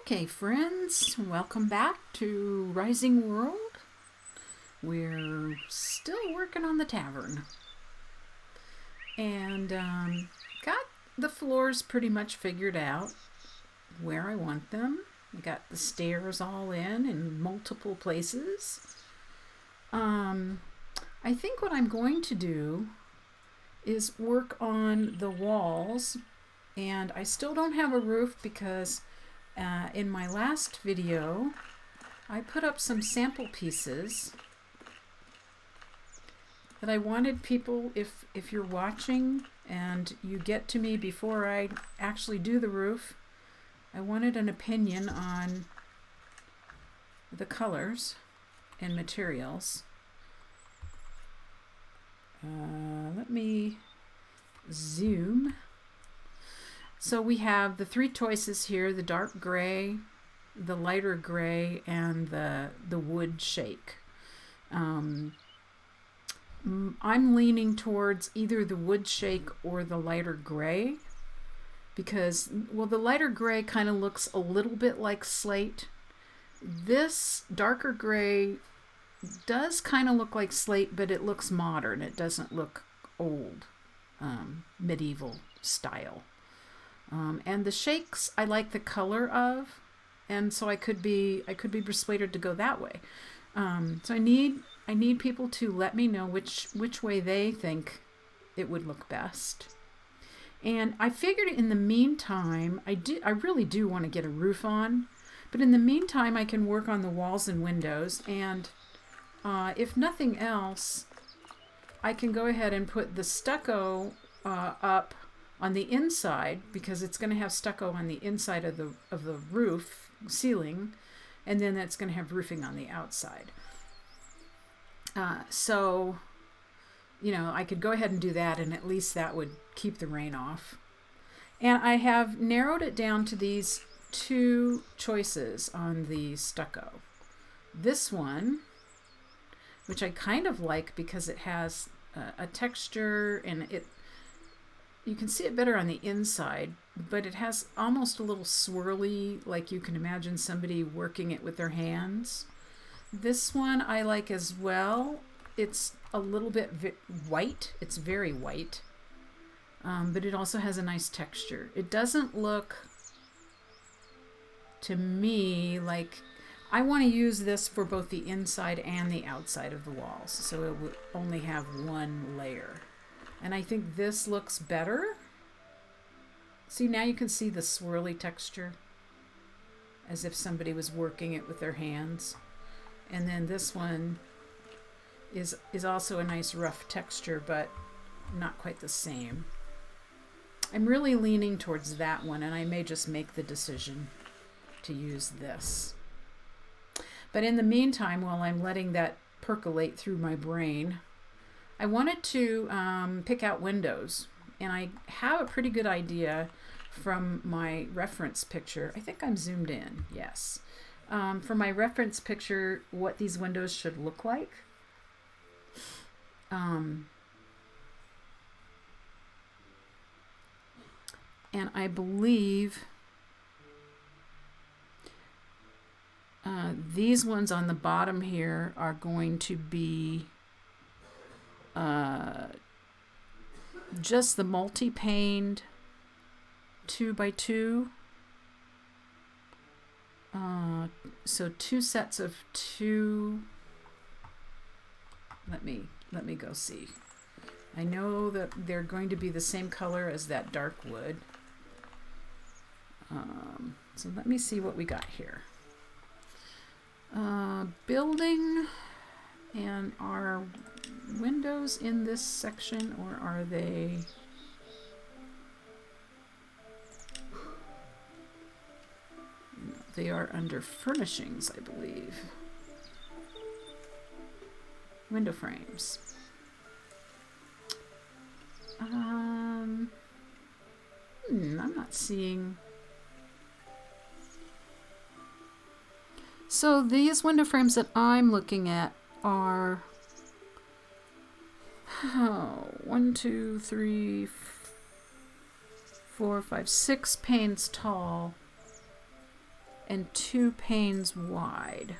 Okay, friends, welcome back to Rising World. We're still working on the tavern. And got the floors pretty much figured out where I want them. I got the stairs all in multiple places. I think what I'm going to do is work on the walls. And I still don't have a roof because in my last video, I put up some sample pieces that I wanted people, if you're watching and you get to me before I actually do the roof, I wanted an opinion on the colors and materials. Let me zoom. So we have the three choices here: the dark gray, the lighter gray, and the wood shake. I'm leaning towards either the wood shake or the lighter gray because, well, the lighter gray kind of looks a little bit like slate. This darker gray does kind of look like slate, but it looks modern. It doesn't look old, medieval style. And the shakes I like the color of, and so I could be persuaded to go that way. So I need people to let me know which way they think it would look best. And I figured in the meantime, I really do want to get a roof on, but in the meantime I can work on the walls and windows, and if nothing else, I can go ahead and put the stucco up on the inside, because it's going to have stucco on the inside of the roof ceiling, and then that's going to have roofing on the outside. So, I could go ahead and do that, and at least that would keep the rain off. And I have narrowed it down to these two choices on the stucco. This one, which I kind of like because it has a texture, and you can see it better on the inside, but it has almost a little swirly, like you can imagine somebody working it with their hands. This one I like as well. It's a little bit white. It's very white, but it also has a nice texture. It doesn't look, to me, like I want to use this for both the inside and the outside of the walls, so it would only have one layer. And I think this looks better. See, now you can see the swirly texture, as if somebody was working it with their hands. And then this one is also a nice rough texture, but not quite the same. I'm really leaning towards that one, and I may just make the decision to use this. But in the meantime, while I'm letting that percolate through my brain, I wanted to pick out windows, and I have a pretty good idea from my reference picture. I think I'm zoomed in, yes. From my reference picture, what these windows should look like. And I believe these ones on the bottom here are going to be just the multi-paned 2x2. So two sets of two. Let me go see. I know that they're going to be the same color as that dark wood. So let me see what we got here. Building, and are windows in this section, or are they? They are under furnishings, I believe. Window frames. I'm not seeing. So these window frames that I'm looking at are 1, 2, 3, 4, 5, 6 panes tall. and 2 panes wide.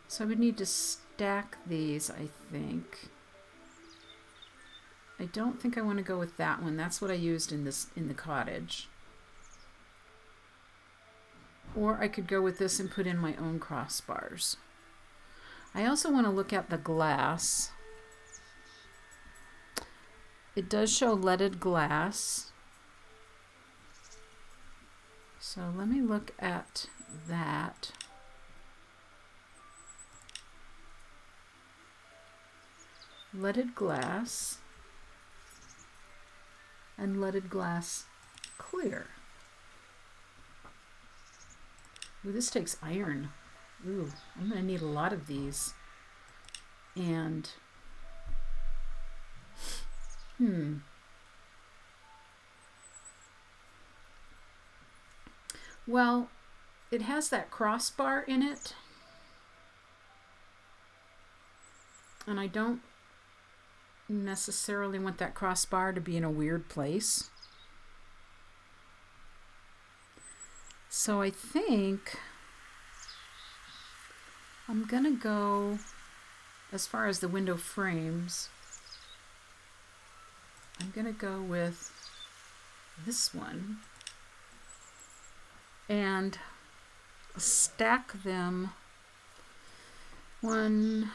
So I would need to stack these, I think. I don't think I want to go with that one. That's what I used in the cottage. Or I could go with this and put in my own crossbars. I also want to look at the glass. It does show leaded glass. So let me look at that. Leaded glass and leaded glass clear. Ooh, this takes iron. Ooh, I'm going to need a lot of these. And, well, it has that crossbar in it. And I don't necessarily want that crossbar to be in a weird place. So I think I'm gonna go, as far as the window frames, I'm gonna go with this one and stack them 1,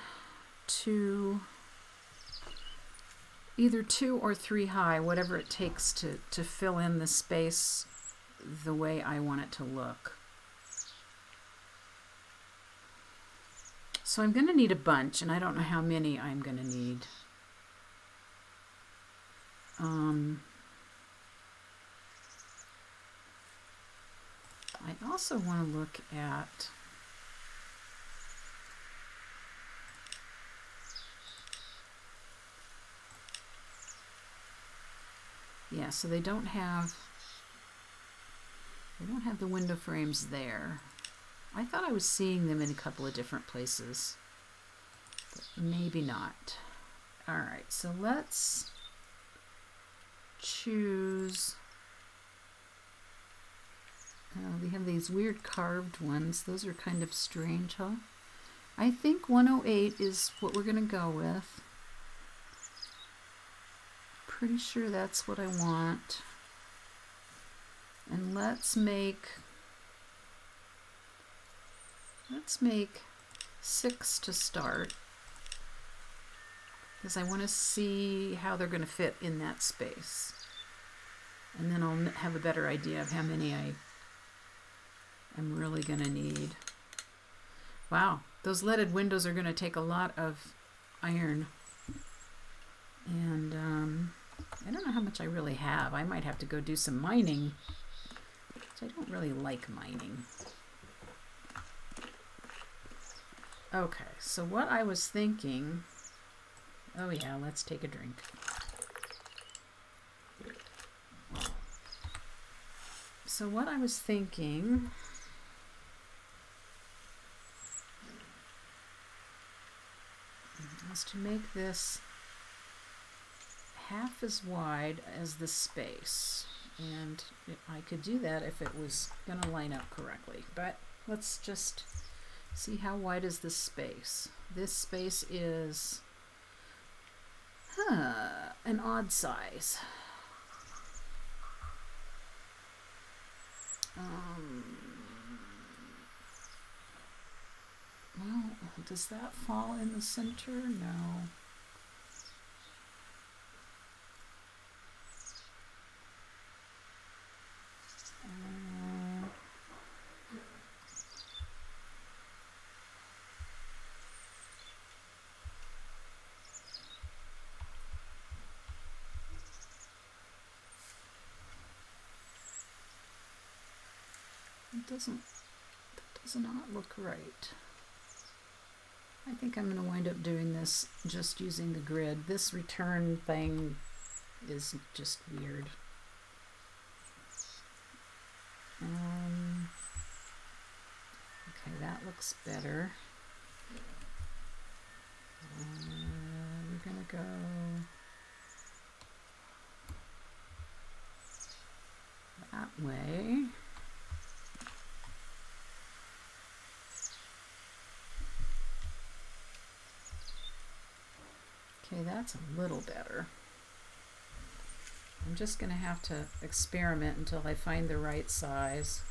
2, either 2 or 3 high, whatever it takes to fill in the space the way I want it to look. So I'm going to need a bunch, and I don't know how many I'm going to need. I also want to look at so they don't have the window frames there. I thought I was seeing them in a couple of different places, but maybe not. All right, so let's choose. We have these weird carved ones. Those are kind of strange, huh? I think 108 is what we're going to go with. Pretty sure that's what I want. And let's make 6 to start, because I want to see how they're going to fit in that space. And then I'll have a better idea of how many I'm really going to need. Wow, those leaded windows are going to take a lot of iron. And I don't know how much I really have. I might have to go do some mining, which I don't really like mining. Okay, so what I was thinking... Oh yeah, let's take a drink. So what I was thinking... was to make this half as wide as the space. And I could do that if it was going to line up correctly. But let's just see how wide is this space. This space is an odd size. Well, does that fall in the center? No. That does not look right. I think I'm going to wind up doing this just using the grid. This return thing is just weird. Okay, that looks better. We're going to go... that way. Okay, that's a little better. I'm just going to have to experiment until I find the right size.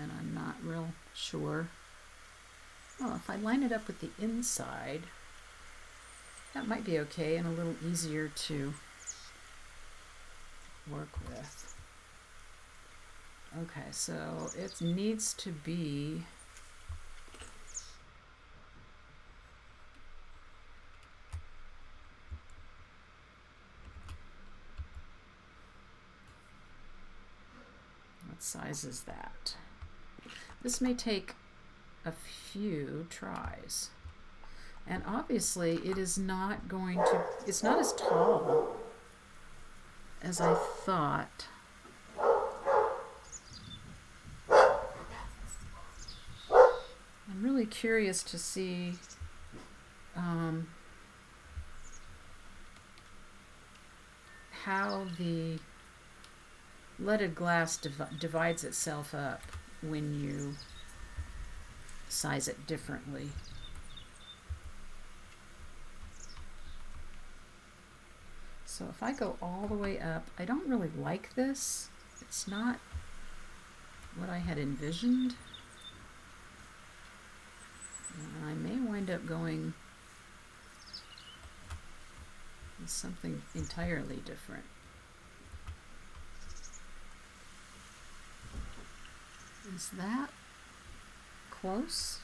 And I'm not real sure. Well, if I line it up with the inside, that might be okay and a little easier to work with. Okay, so it needs to be what size is that? This may take a few tries. And obviously it is not going to, it's not as tall as I thought. I'm really curious to see how the leaded glass divides itself up when you size it differently. So if I go all the way up, I don't really like this. It's not what I had envisioned. And I may wind up going with something entirely different. Is that close?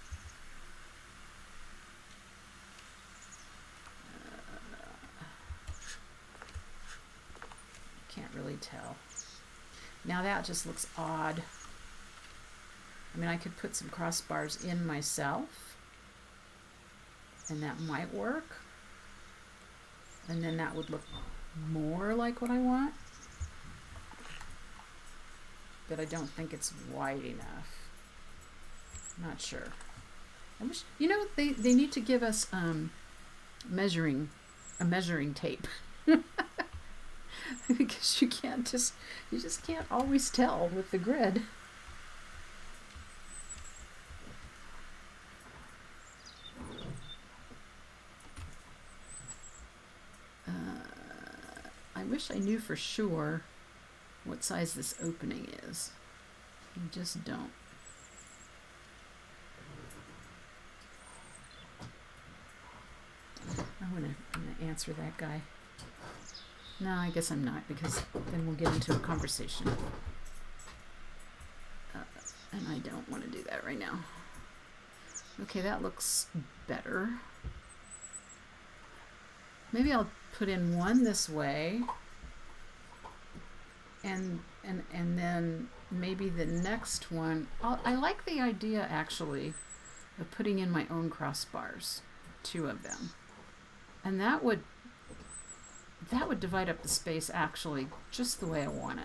Can't really tell. Now that just looks odd. I mean, I could put some crossbars in myself, and that might work. And then that would look more like what I want. But I don't think it's wide enough. Not sure. I wish, you know, they need to give us measuring tape. Because you just can't always tell with the grid. I wish I knew for sure what size this opening is. I just don't. I'm gonna answer that guy. No, I guess I'm not, because then we'll get into a conversation. And I don't want to do that right now. Okay, that looks better. Maybe I'll put in one this way, and then maybe the next one. I like the idea, actually, of putting in my own crossbars, 2 of them, and that would divide up the space actually just the way I want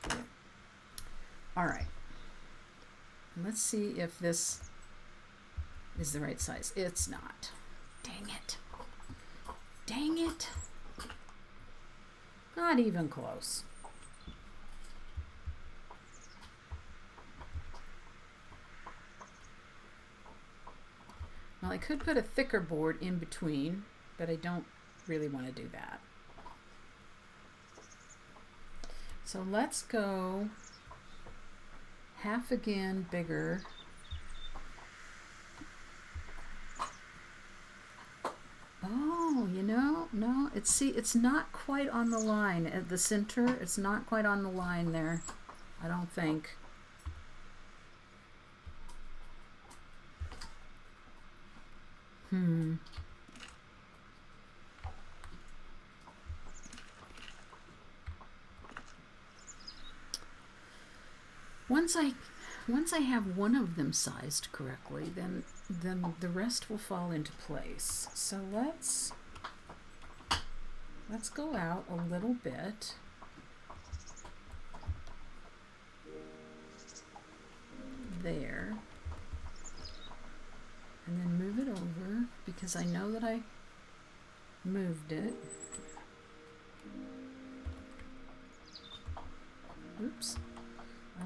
it. All right. Let's see if this is the right size. It's not. Dang it. Dang it. Not even close. Well, I could put a thicker board in between, but I don't really want to do that. So let's go half again bigger. Oh, you know, no, it's not quite on the line at the center. It's not quite on the line there, I don't think. Once I have one of them sized correctly, then the rest will fall into place. So let's go out a little bit. there. And then move it over because I know that I moved it. Oops. Oh.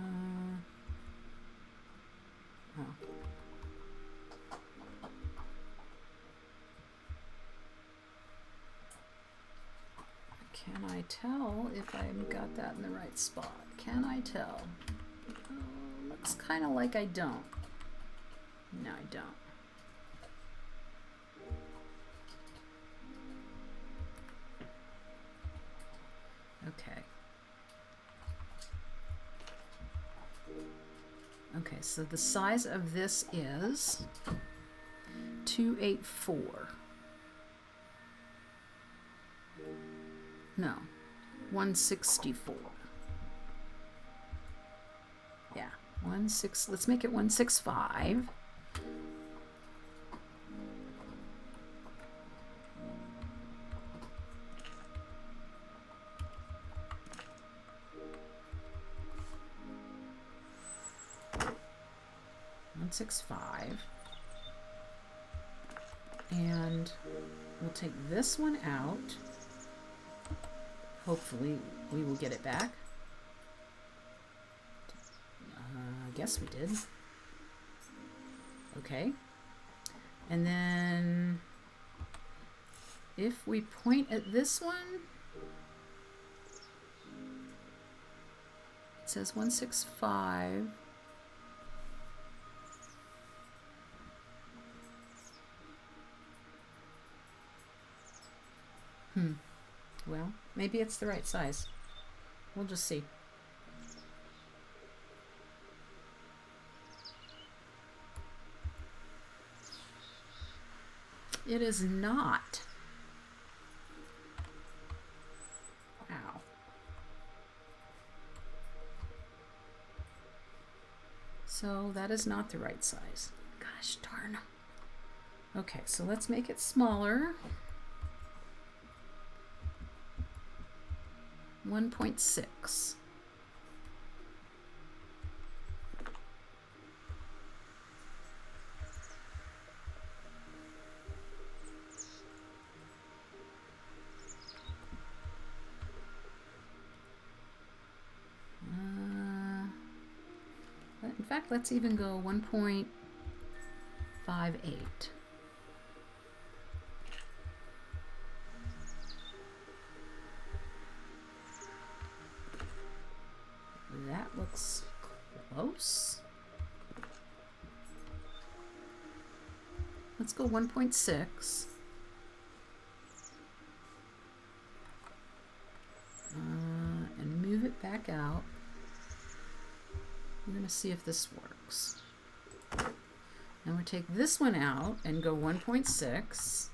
Can I tell if I've got that in the right spot? Can I tell? Looks kind of like I don't. No, I don't. Okay. Okay, so the size of this is 284. No, 164. Yeah, let's make it 165. And we'll take this one out. Hopefully we will get it back. I guess we did. Okay. And then if we point at this one, it says 165. Well, maybe it's the right size. We'll just see. It is not. Wow. So that is not the right size. Gosh darn. Okay, so let's make it smaller. 1.6. In fact, let's even go 1.58. That looks close. Let's go 1.6. And move it back out. I'm going to see if this works. Now we take this one out and go 1.6.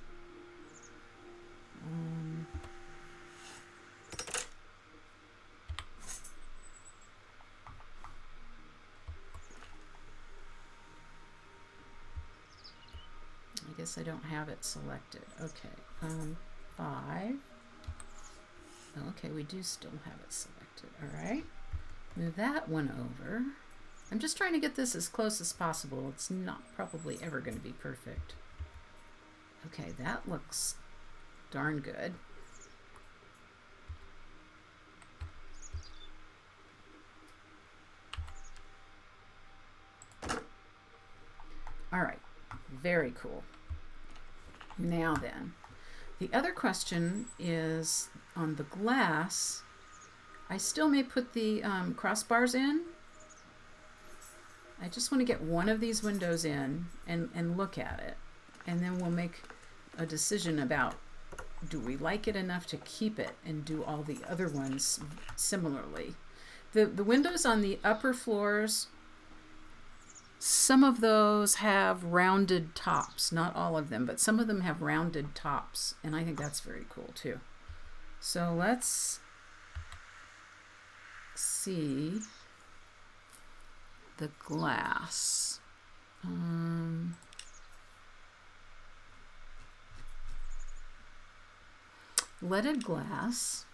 I guess I don't have it selected. Okay, 5. Okay, we do still have it selected. All right, move that one over. I'm just trying to get this as close as possible. It's not probably ever going to be perfect. Okay, that looks darn good. All right, very cool. Now then, the other question is on the glass. I still may put the crossbars in. I just want to get one of these windows in and look at it. And then we'll make a decision about, do we like it enough to keep it and do all the other ones similarly. The windows on the upper floors, some of those have rounded tops. Not all of them, but some of them have rounded tops. And I think that's very cool too. So let's see the glass. Leaded glass.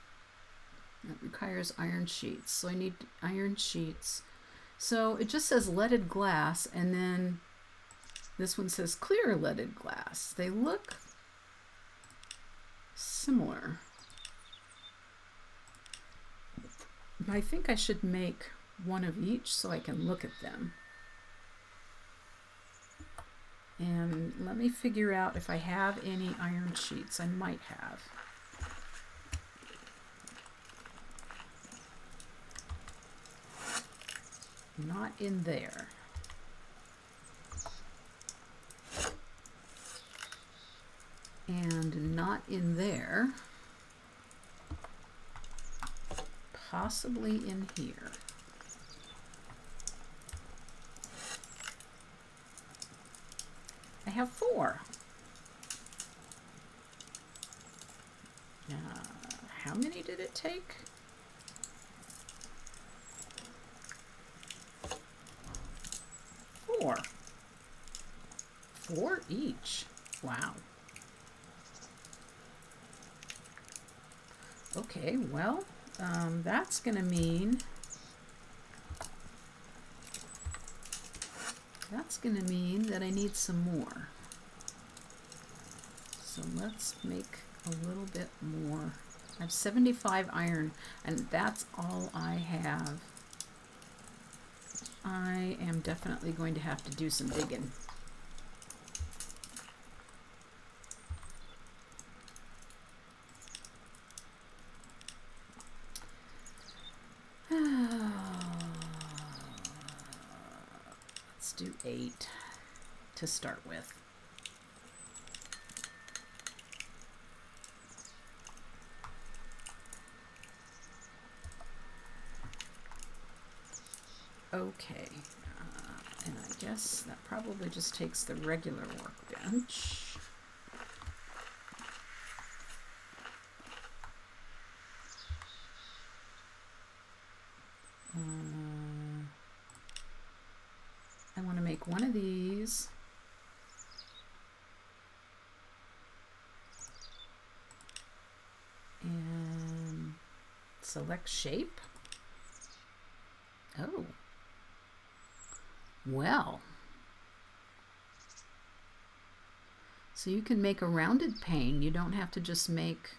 That requires iron sheets. So I need iron sheets. So it just says leaded glass, and then this one says clear leaded glass. They look similar. I think I should make one of each so I can look at them. And let me figure out if I have any iron sheets. I might have. Not in there. And not in there. Possibly in here. I have 4. How many did it take? 4. 4 each. Wow. Okay, well, that's going to mean that I need some more. So let's make a little bit more. I have 75 iron, and that's all I have. I am definitely going to have to do some digging. Let's do 8 to start with. Okay, and I guess that probably just takes the regular workbench. I want to make one of these. And select shape. Oh. Well. So you can make a rounded pane. You don't have to just make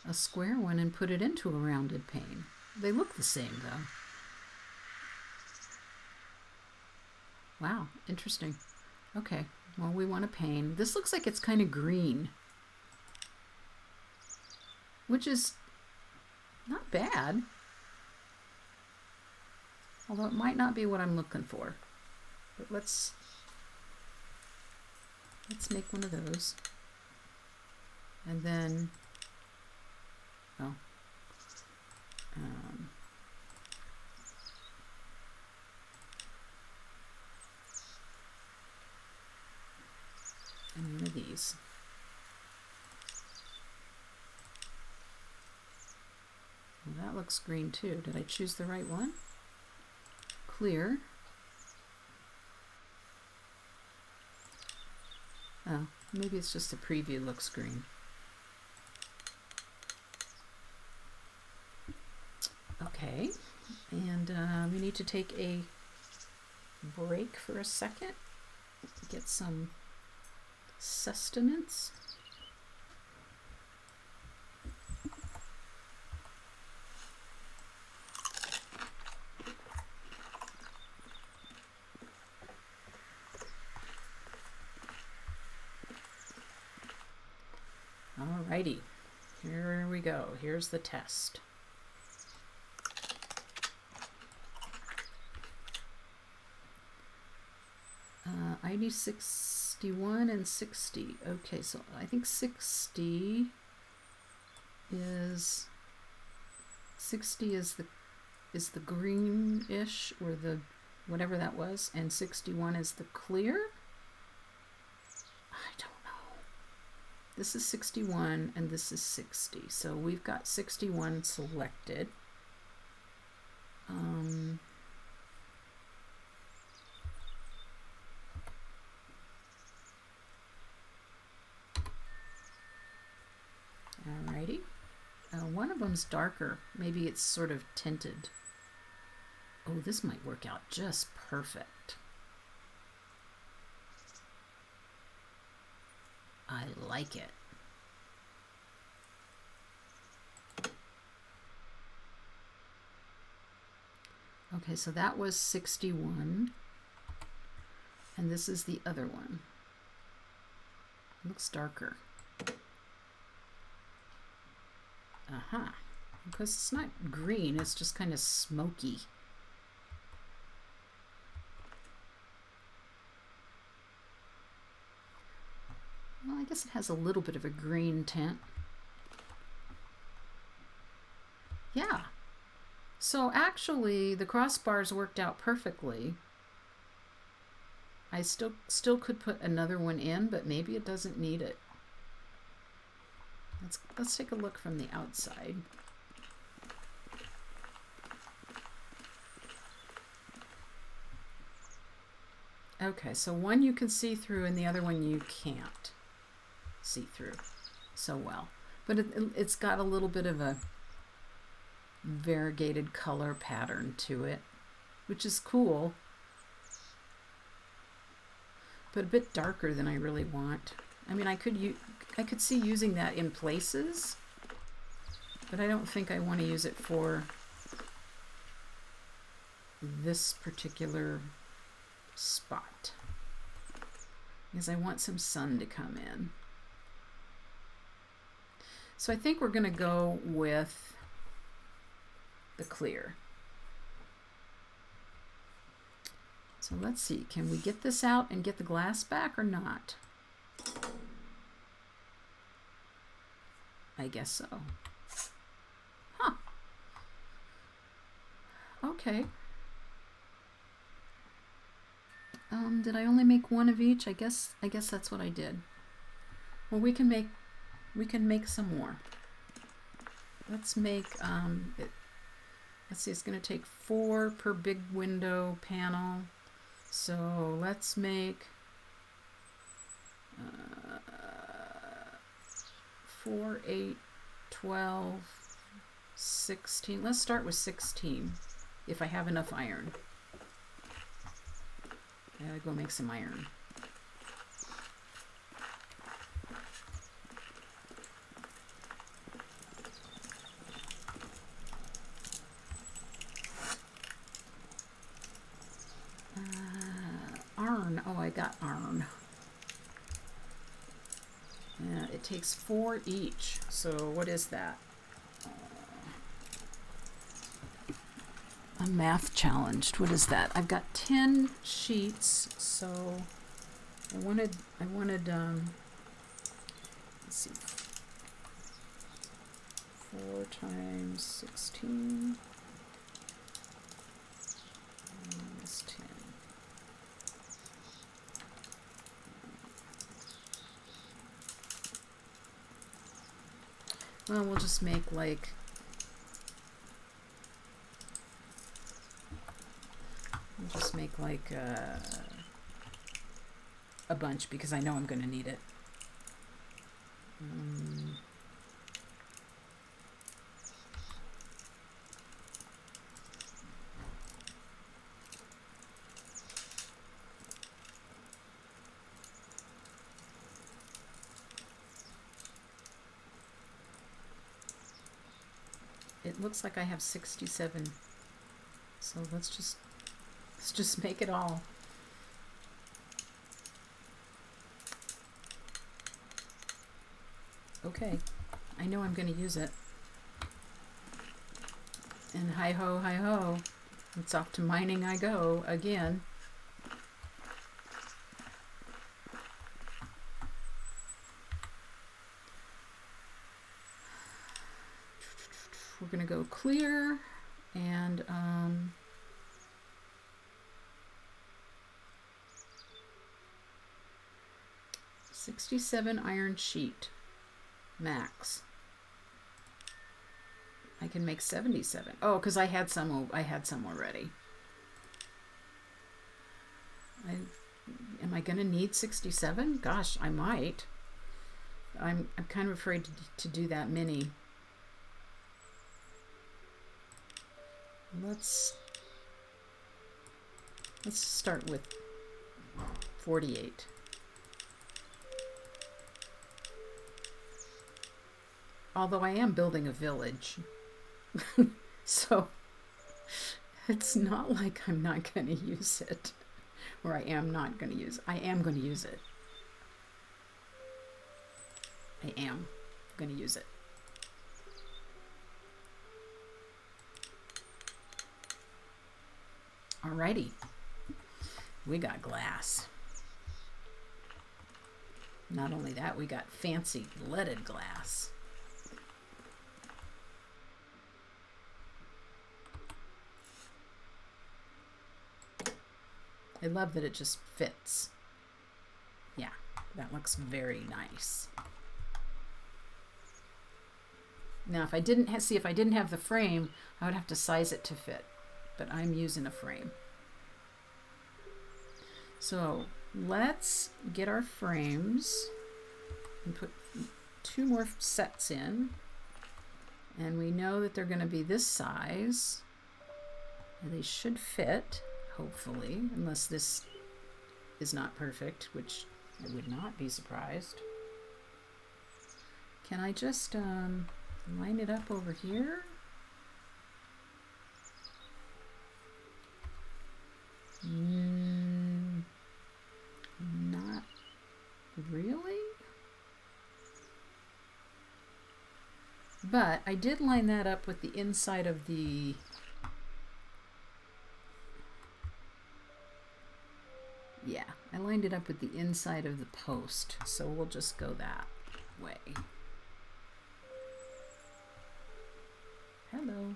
a square one and put it into a rounded pane. They look the same though. Wow, interesting. Okay, well, we want a pane. This looks like it's kind of green, which is not bad. Although it might not be what I'm looking for. But let's make one of those. And then, oh, and one of these. Well, that looks green too. Did I choose the right one? Clear. Oh, maybe it's just the preview looks green. Okay, and we need to take a break for a second, get some sustenance. Alrighty, here we go. Here's the test. ID 61 and 60. Okay, so I think 60 is the greenish, or the whatever that was, and 61 is the clear. I don't know. This is 61 and this is 60. So we've got 61 selected. Alrighty. One of them's darker. Maybe it's sort of tinted. Oh, this might work out just perfect. I like it. Okay, so that was 61. And this is the other one. Looks darker. Aha. Because it's not green, it's just kind of smoky. Well, I guess it has a little bit of a green tint. Yeah. So actually, the crossbars worked out perfectly. I still could put another one in, but maybe it doesn't need it. Let's take a look from the outside. Okay, so one you can see through and the other one you can't see through so well. But it's got a little bit of a variegated color pattern to it, which is cool, but a bit darker than I really want. I mean, I could see using that in places, but I don't think I want to use it for this particular spot because I want some sun to come in. So I think we're going to go with the clear. So let's see, can we get this out and get the glass back or not? I guess so. Huh. Okay. Did I only make one of each? I guess that's what I did. Well, we can make some more. Let's make let's see, it's going to take 4 per big window panel. So let's make 4, 8, 12, 16. Let's start with 16 if I have enough iron. I gotta go make some iron. Iron. Oh, I got iron. Yeah, it takes 4 each. So what is that? I'm math challenged. What is that? I've got 10 sheets, so I wanted let's see, 4 times 16 minus 10. Well, we'll just make like a bunch because I know I'm going to need it. It looks like I have 67, so let's just make it all. Okay, I know I'm going to use it. And hi ho, it's off to mining I go again. We're going to go clear and 67 iron sheet max. I can make 77. Oh, because I had some already. Am I going to need 67? Gosh, I might. I'm kind of afraid to do that many. Let's start with 48. Although I am building a village. So it's not like I'm not going to use it. Or I am not going to use it. I am going to use it. I am going to use it. Alrighty. We got glass. Not only that, we got fancy leaded glass. I love that it just fits. Yeah, that looks very nice. Now, if I didn't if I didn't have the frame, I would have to size it to fit. But I'm using a frame. So let's get our frames and put 2 more sets in. And we know that they're going to be this size. And they should fit, hopefully, unless this is not perfect, which I would not be surprised. Can I just line it up over here? Not really. But I did line that up with the inside of the I lined it up with the inside of the post, so we'll just go that way. Hello.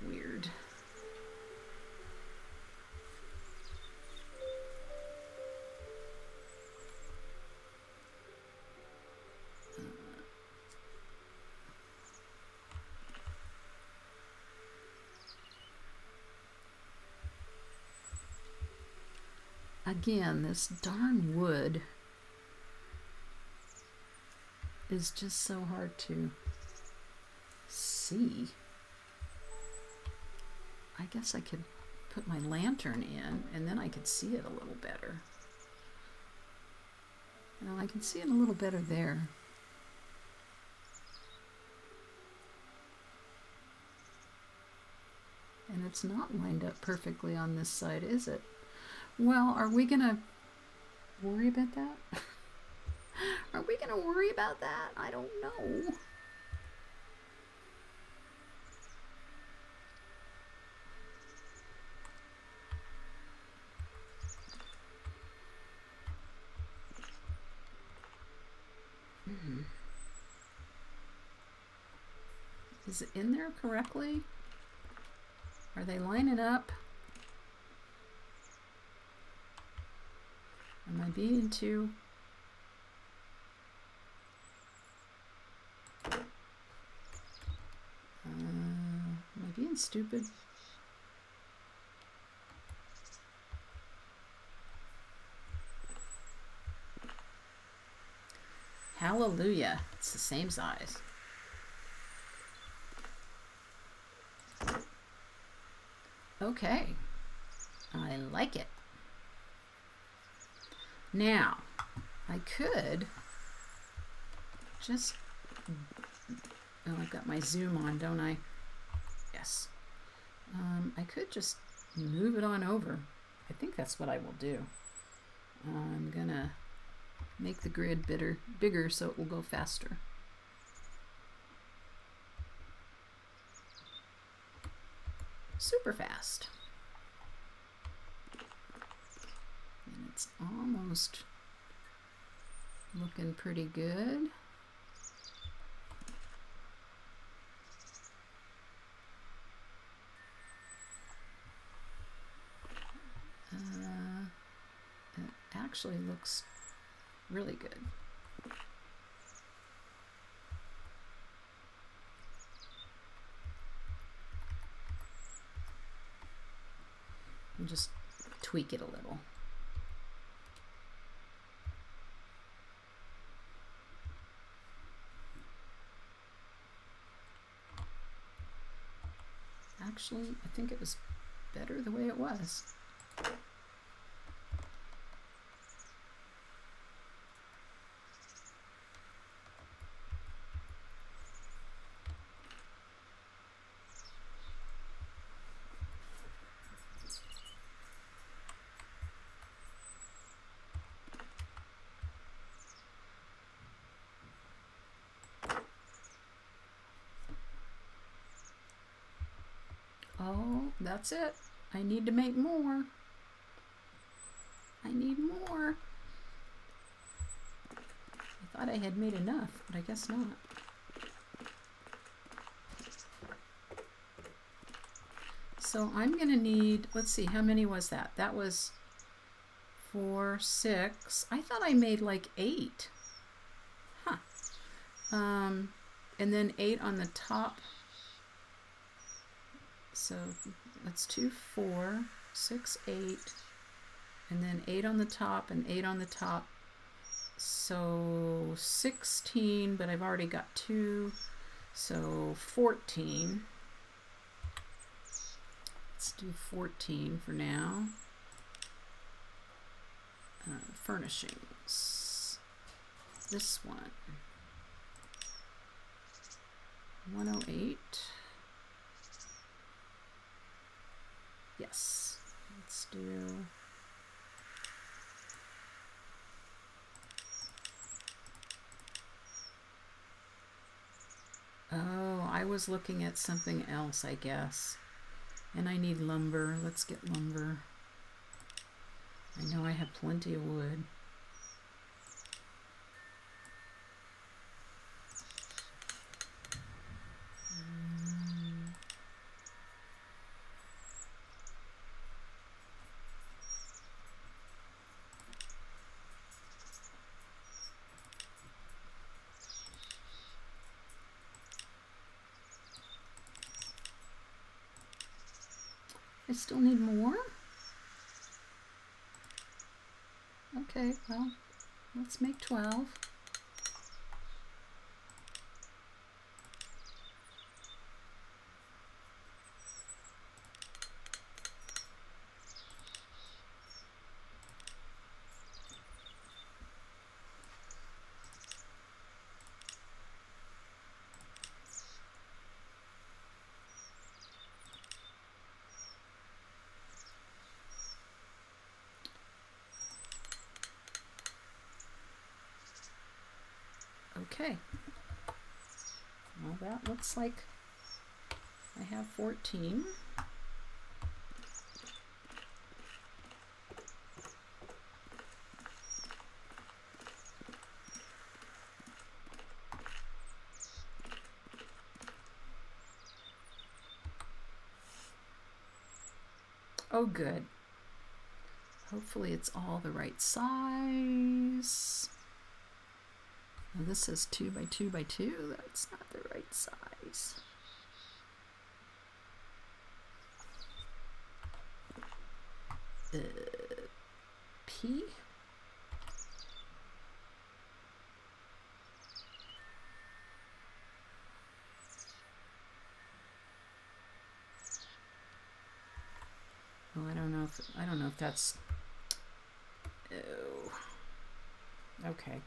Weird. Again, this darn wood is just so hard to see. I guess I could put my lantern in and then I could see it a little better. Well, I can see it a little better there. And it's not lined up perfectly on this side, is it? Well, are we gonna worry about that? Are we gonna worry about that? I don't know. Is it in there correctly? Are they lining up? Am I being too... am I being stupid? Hallelujah. It's the same size. Okay. I like it. Now, I could just... Oh, I've got my zoom on, don't I? Yes. I could just move it on over. I think that's what I will do. I'm gonna make the grid bigger so it will go faster. Super fast. And it's almost looking pretty good. It actually looks really good. And just tweak it a little. Actually, I think it was better the way it was. Oh, that's it. I need to make more. I need more. I thought I had made enough, but I guess not. So I'm gonna need, let's see, how many was that? That was 4, 6. I thought I made like 8. Huh. And then 8 on the top. So that's 2, 4, 6, 8, and then 8 on the top and 8 on the top. So 16, but I've already got 2, so 14. Let's do 14 for now. Furnishings. This one. 108. Yes. Let's do... Oh, I was looking at something else, I guess. And I need lumber. Let's get lumber. I know I have plenty of wood. I still need more? Okay, well, let's make 12. Okay. Well, that looks like I have 14. Oh, good. Hopefully it's all the right size. Now this is 2 by 2 by 2. That's not the right size. P. Well, I don't know if that's. Oh. Okay.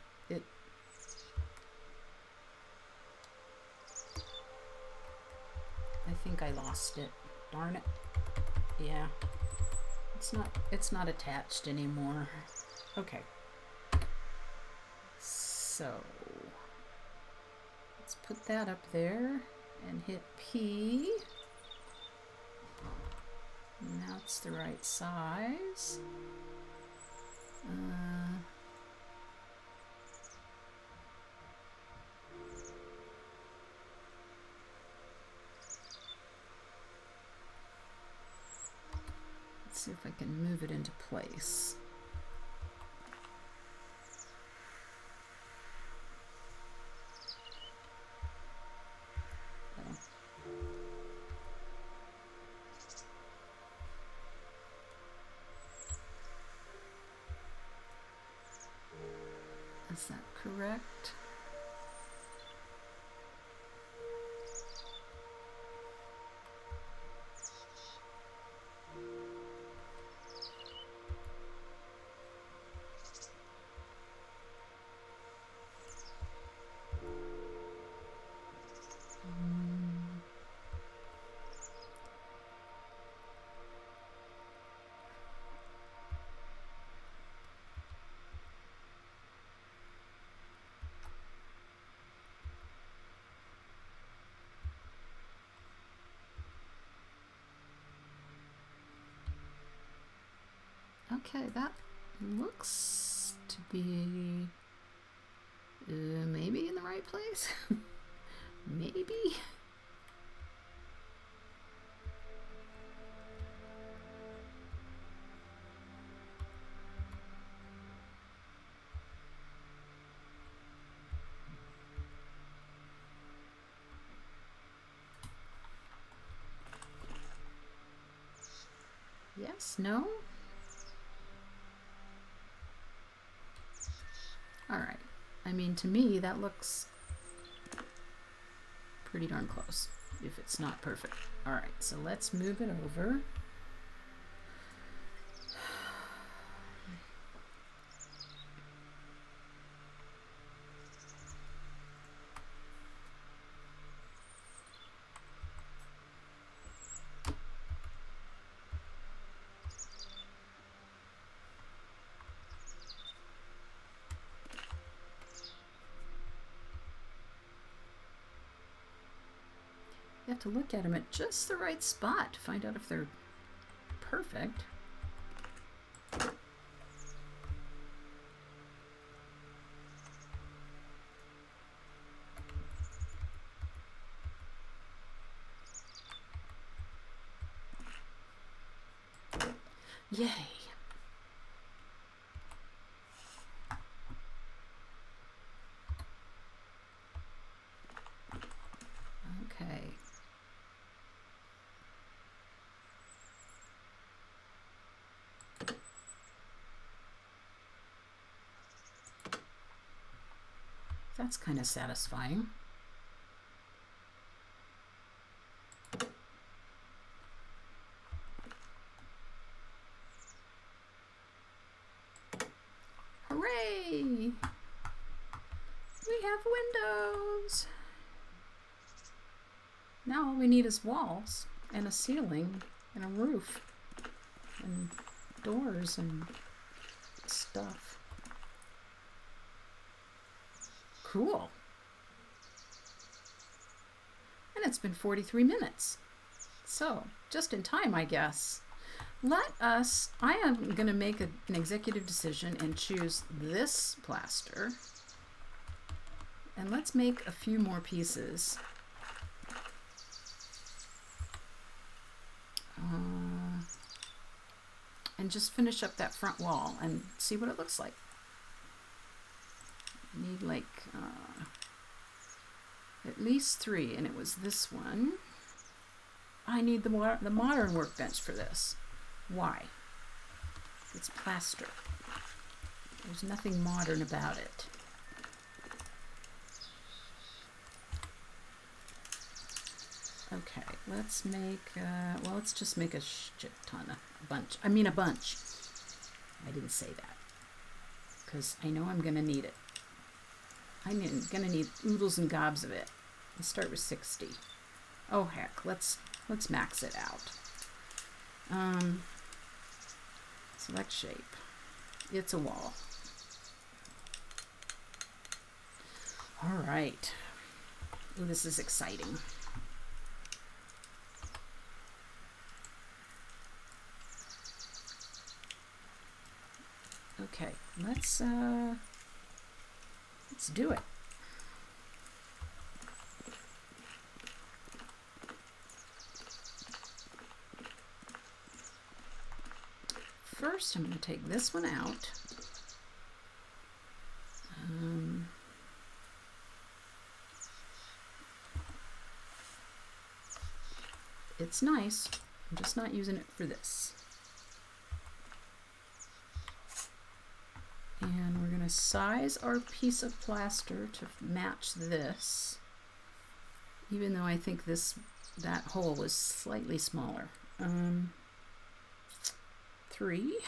I think I lost it. Darn it. Yeah. It's not attached anymore. Okay. So let's put that up there and hit P. Now it's the right size. Let's see if I can move it into place. Is that correct? Okay, that looks to be maybe in the right place. Maybe. Yes, no? All right. I mean, to me, that looks pretty darn close, if it's not perfect. All right, so let's move it over. You have to look at them at just the right spot to find out if they're perfect. Yay! Okay. That's kind of satisfying. Hooray! We have windows! Now all we need is walls and a ceiling and a roof and doors and stuff. Cool. And it's been 43 minutes. So, just in time, I guess. I am going to make an executive decision and choose this plaster. And let's make a few more pieces. And just finish up that front wall and see what it looks like. Need like at least 3, and it was this one. I need the modern workbench for this. Why? It's plaster. There's nothing modern about it. Okay, let's make, well, let's just make a shit ton, a bunch. I mean a bunch. I didn't say that, because I know I'm going to need it. I'm going to need oodles and gobs of it. Let's start with 60. Oh, heck, let's max it out. Select shape. It's a wall. All right. Ooh, this is exciting. Okay, let's do it. First, I'm going to take this one out. It's nice. I'm just not using it for this. And we're going to size our piece of plaster to match this, even though I think that hole is slightly smaller. 3.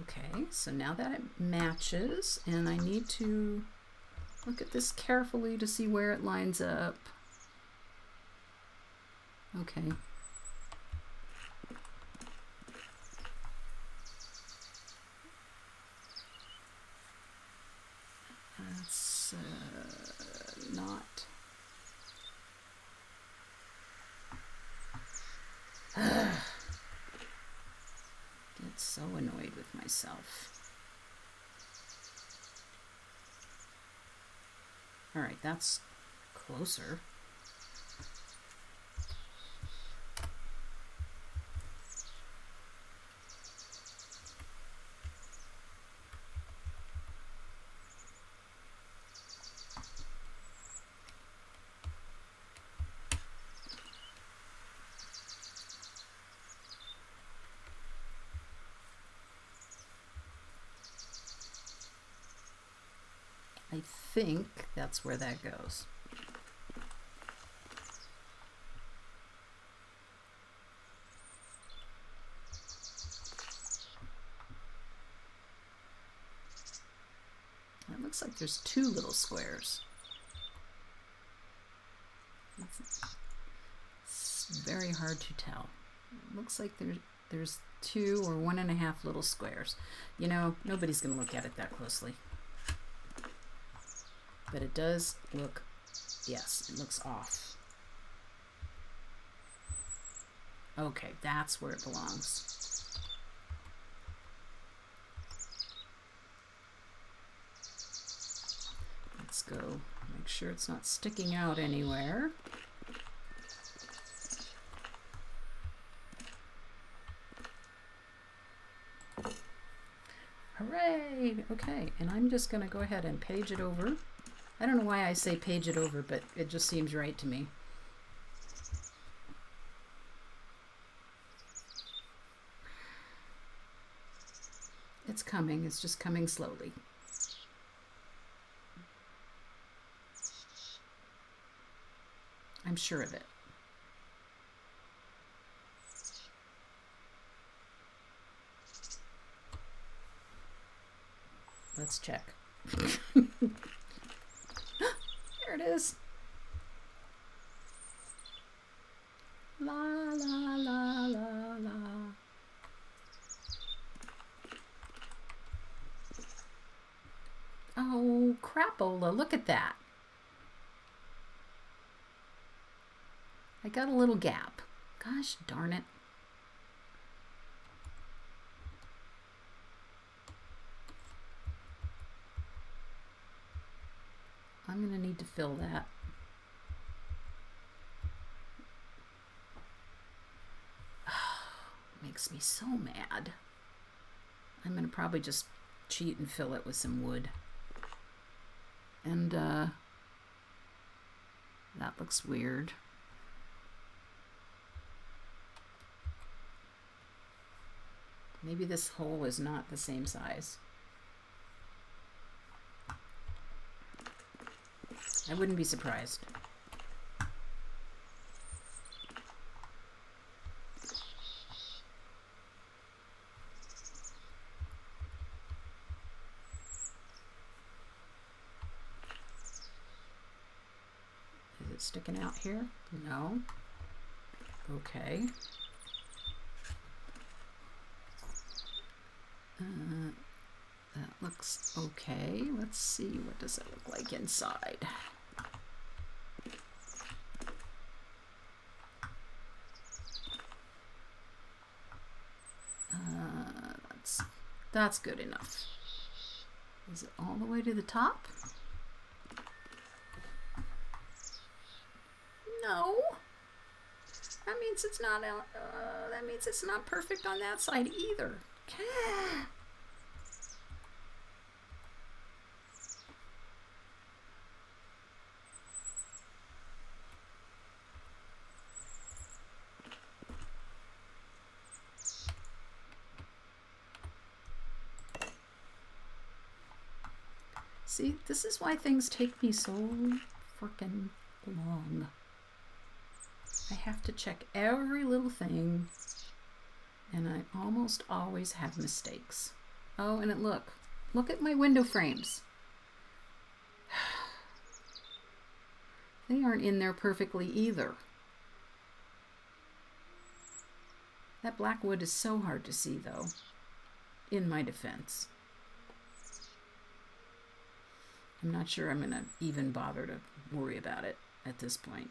Okay, so now that it matches, and I need to look at this carefully to see where it lines up. Okay. That's not. myself. All right, that's closer. I think that's where that goes. It looks like there's two little squares. It's very hard to tell. It looks like there's 2 or 1.5 little squares. You know, nobody's going to look at it that closely. But it does look, yes, it looks off. Okay, that's where it belongs. Let's go make sure it's not sticking out anywhere. Hooray! Okay, and I'm just going to go ahead and page it over. I don't know why I say page it over, but it just seems right to me. It's coming. It's just coming slowly. I'm sure of it. Let's check. There it is. La la la la la. Oh, crapola, look at that. I got a little gap. Gosh darn it. I'm going to need to fill that. Makes me so mad. I'm going to probably just cheat and fill it with some wood. And that looks weird. Maybe this hole is not the same size. I wouldn't be surprised. Is it sticking out here? No. Okay. That looks okay. Let's see, what does it look like inside? That's good enough. Is it all the way to the top? No. That means it's not. That means it's not perfect on that side either. See, this is why things take me so frickin' long. I have to check every little thing, and I almost always have mistakes. Oh, and look at my window frames. They aren't in there perfectly either. That black wood is so hard to see, though, in my defense. I'm not sure I'm going to even bother to worry about it at this point.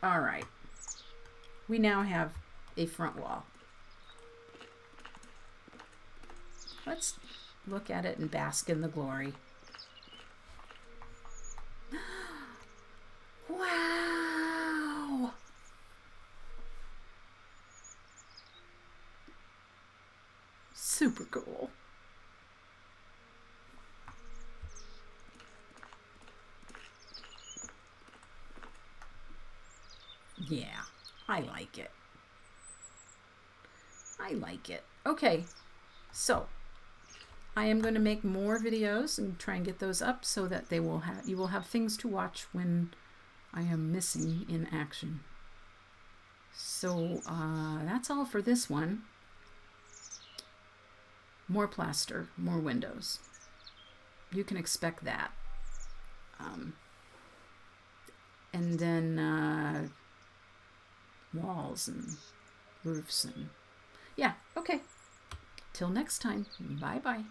All right. We now have a front wall. Let's look at it and bask in the glory. Wow! Super cool. Yeah, I like it. I like it. Okay, so I am going to make more videos and try and get those up so that they will have you will have things to watch when I am missing in action. So that's all for this one. More plaster, more windows. You can expect that. And then walls and roofs and yeah, okay. Till next time. Bye-bye.